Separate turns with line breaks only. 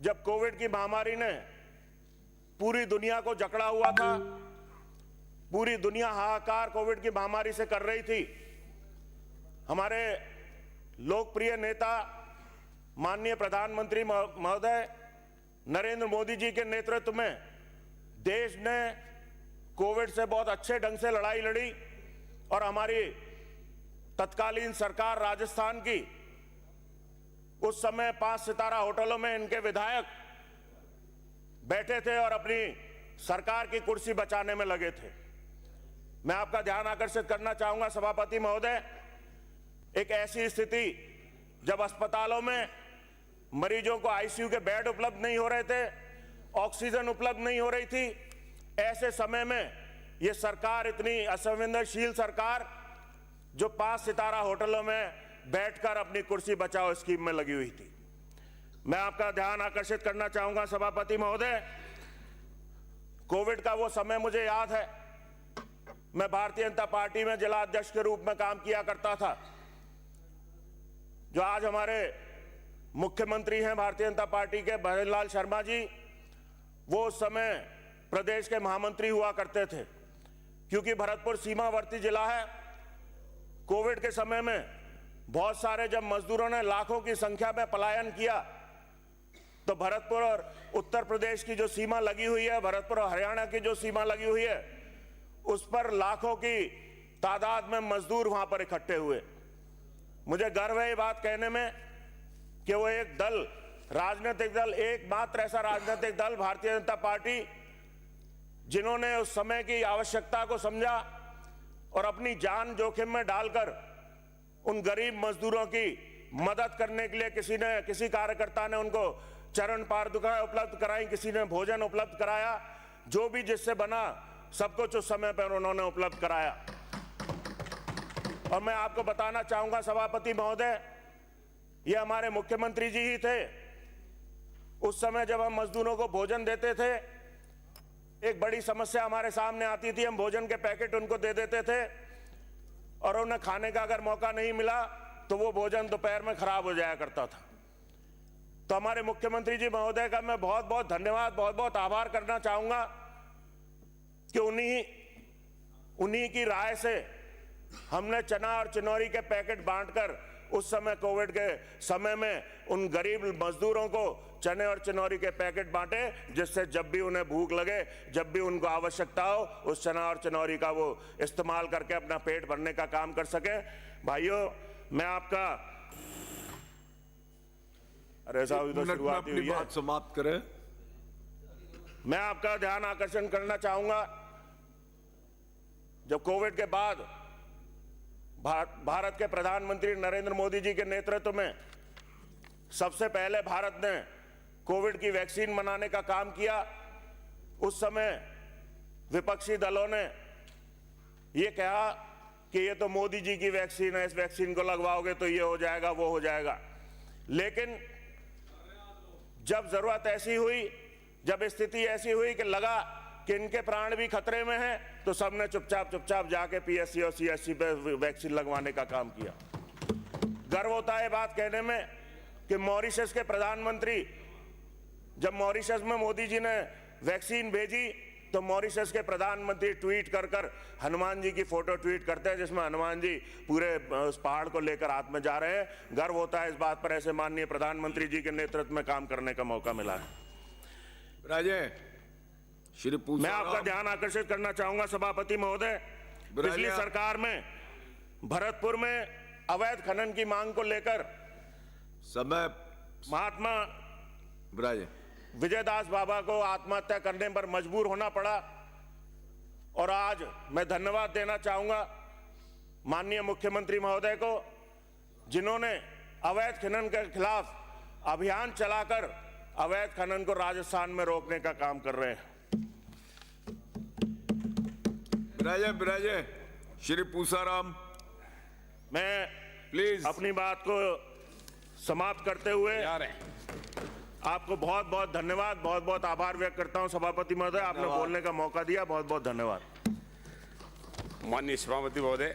जब कोविड की महामारी ने पूरी दुनिया को जकड़ा हुआ था, पूरी दुनिया हाहाकार कोविड की महामारी से कर रही थी, हमारे लोकप्रिय नेता माननीय प्रधानमंत्री महोदय नरेंद्र मोदी जी के नेतृत्व में देश ने कोविड से बहुत अच्छे ढंग से लड़ाई लड़ी और हमारी तत्कालीन सरकार राजस्थान की उस समय 5 सितारा होटलों में इनके विधायक बैठे थे और अपनी सरकार की कुर्सी बचाने में लगे थे। मैं आपका ध्यान आकर्षित करना चाहूंगा सभापति महोदय, एक ऐसी स्थिति जब अस्पतालों में मरीजों को आईसीयू के बेड उपलब्ध नहीं हो रहे थे, ऑक्सीजन उपलब्ध नहीं हो रही थी, ऐसे समय में ये सरकार, इतनी असंवेदनशील सरकार जो 5 सितारा होटलों में बैठकर अपनी कुर्सी बचाओ स्कीम में लगी हुई थी। मैं आपका ध्यान आकर्षित करना चाहूंगा सभापति महोदय, कोविड का वो समय मुझे याद है। मैं भारतीय जनता पार्टी में जिला अध्यक्ष के रूप में काम किया करता था। जो आज हमारे मुख्यमंत्री हैं भारतीय जनता पार्टी के भजनलाल शर्मा जी, वो उस समय प्रदेश के महामंत्री हुआ करते थे। क्योंकि भरतपुर सीमावर्ती जिला है, कोविड के समय में बहुत सारे जब मजदूरों ने लाखों की संख्या में पलायन किया, तो भरतपुर और उत्तर प्रदेश की जो सीमा लगी हुई है, भरतपुर और हरियाणा की जो सीमा लगी हुई है, उस पर लाखों की तादाद में मजदूर वहां पर इकट्ठे हुए। मुझे गर्व है ये बात कहने में कि वो एक दल, राजनीतिक दल, एकमात्र ऐसा राजनीतिक दल भारतीय जनता पार्टी, जिन्होंने उस समय की आवश्यकता को समझा और अपनी जान जोखिम में डालकर उन गरीब मजदूरों की मदद करने के लिए किसी कार्यकर्ता ने उनको चरण पादुकाएं उपलब्ध कराई, किसी ने भोजन उपलब्ध कराया, जो भी जिससे बना सब कुछ उस समय पर उन्होंने उपलब्ध कराया। और मैं आपको बताना चाहूंगा सभापति महोदय, ये हमारे मुख्यमंत्री जी ही थे। उस समय जब हम मजदूरों को भोजन देते थे, एक बड़ी समस्या हमारे सामने आती थी। हम भोजन के पैकेट उनको दे देते थे और उन्हें खाने का अगर मौका नहीं मिला तो वो भोजन दोपहर में खराब हो जाया करता था। तो हमारे मुख्यमंत्री जी महोदय का मैं बहुत बहुत धन्यवाद, बहुत बहुत आभार करना चाहूंगा कि उन्हीं की राय से हमने चना और चिनौरी के पैकेट बांटकर उस समय कोविड के समय में उन गरीब मजदूरों को चने और चिनौरी के पैकेट बांटे, जिससे जब भी उन्हें भूख लगे, जब भी उनको आवश्यकता हो, उस चना और चिनौरी का वो इस्तेमाल करके अपना पेट भरने का काम कर सके। भाइयों, मैं आपका, अरे साहब इधर शुरुआत हुई है,
समाप्त करें।
मैं आपका ध्यान आकर्षण करना चाहूंगा, जब कोविड के बाद भारत के प्रधानमंत्री नरेंद्र मोदी जी के नेतृत्व में सबसे पहले भारत ने कोविड की वैक्सीन बनाने का काम किया, उस समय विपक्षी दलों ने ये कहा कि ये तो मोदी जी की वैक्सीन है, इस वैक्सीन को लगवाओगे तो ये हो जाएगा, वो हो जाएगा। लेकिन जब जरूरत ऐसी हुई, जब स्थिति ऐसी हुई कि लगा कि इनके प्राण भी खतरे में हैं, तो सबने चुपचाप जाके पीएससी और सीएससी पे वैक्सीन लगवाने का काम किया। गर्व होता है बात कहने में कि मॉरिशस के प्रधानमंत्री, जब मॉरिशस में मोदी जी ने वैक्सीन भेजी, तो मॉरिशस के प्रधानमंत्री ट्वीट कर हनुमान जी की फोटो ट्वीट करते हैं, जिसमें हनुमान जी पूरे उस पहाड़ को लेकर हाथ में जा रहे हैं। गर्व होता है इस बात पर, ऐसे माननीय प्रधानमंत्री जी के नेतृत्व में काम करने का मौका मिला है।
राजे
मैं आपका ध्यान आकर्षित करना चाहूंगा सभापति महोदय, पिछली सरकार में भरतपुर में अवैध खनन की मांग को लेकर
समय
महात्मा विजयदास बाबा को आत्महत्या करने पर मजबूर होना पड़ा। और आज मैं धन्यवाद देना चाहूंगा माननीय मुख्यमंत्री महोदय को, जिन्होंने अवैध खनन के खिलाफ अभियान चलाकर अवैध खनन को राजस्थान में रोकने का काम कर रहे हैं।
बिराजे श्री पूसाराम,
मैं
प्लीज
अपनी बात को समाप्त करते हुए आपको बहुत बहुत धन्यवाद, बहुत बहुत आभार व्यक्त करता हूं सभापति महोदय, आपने बोलने का मौका दिया, बहुत बहुत धन्यवाद।
माननीय सभापति महोदय।